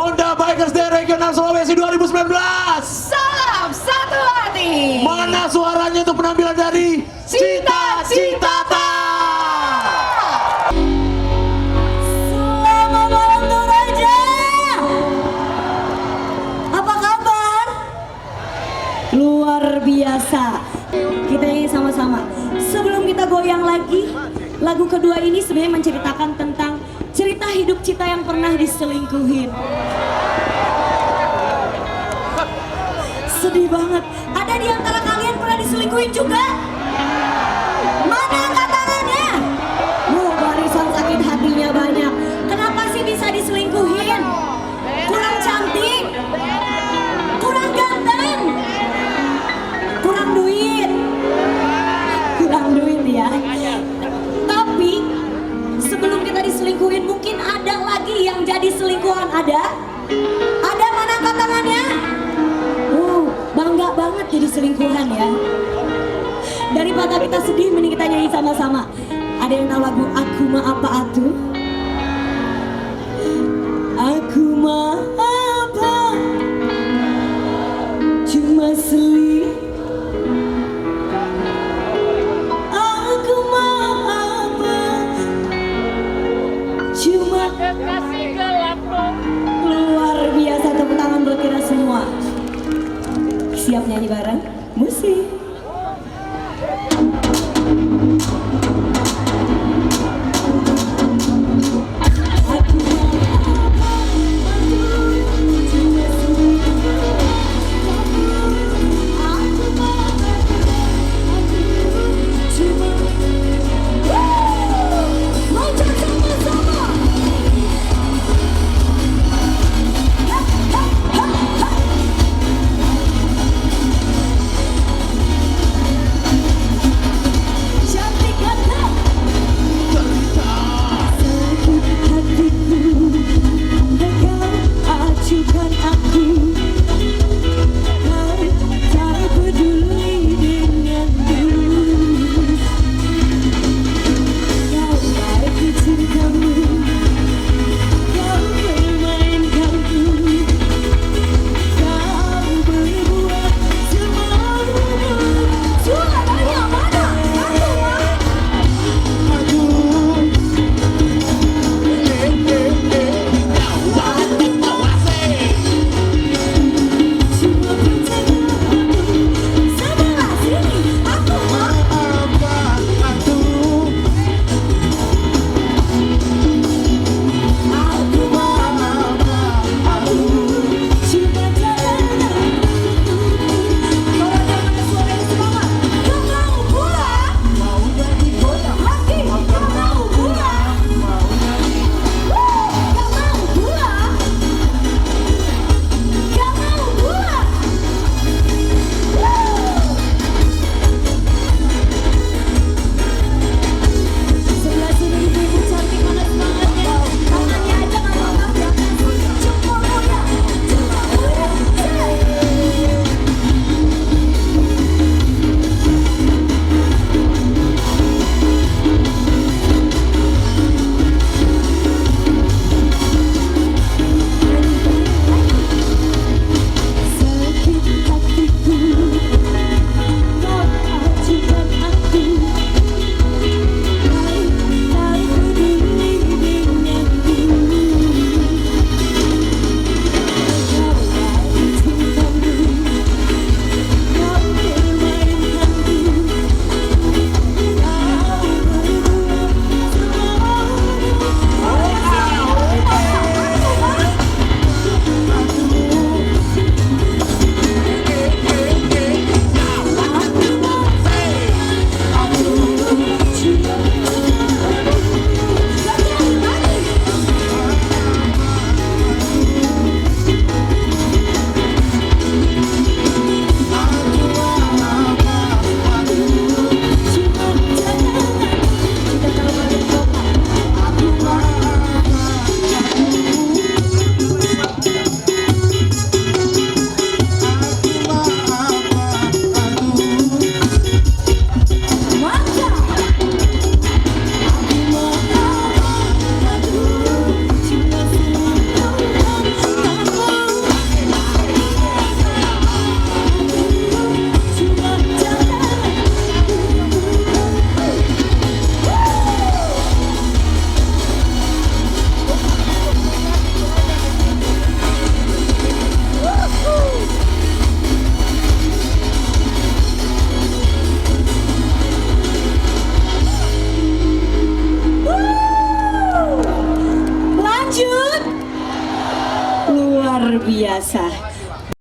Honda Bikers Day Regional Sulawesi 2019. Salam satu hati. Mana suaranya untuk penampilan dari Cita Citata? Selamat malam Toraja. Apa kabar? Luar biasa. Kita nyanyi sama-sama. Sebelum kita goyang lagi, lagu kedua ini sebenarnya menceritakan tentang cerita hidup Cita yang pernah diselingkuhin. Sedih banget. Ada di antara kalian pernah diselingkuhin juga? Mana angkat tangannya? Barisan sakit hatinya banyak. Kenapa sih bisa diselingkuhin? Kurang cantik? Kurang ganteng? Kurang duit? Kurang duit ya. Tapi sebelum kita diselingkuhin mungkin ada lagi yang jadi selingkuhan. Ada? Ada, mana angkat tangannya? Bangga banget jadi selingkuhan ya. Daripada kita sedih, mending kita nyanyi sama-sama. Ada yang tahu lagu Aku Ma Apa Atuh? Aku ma apa, cuma seling. Aku ma apa, cuma kasih gelap. luar biasa. Tepuk tangan buat kita semua. Siap nyanyi bareng? Musik. bisa.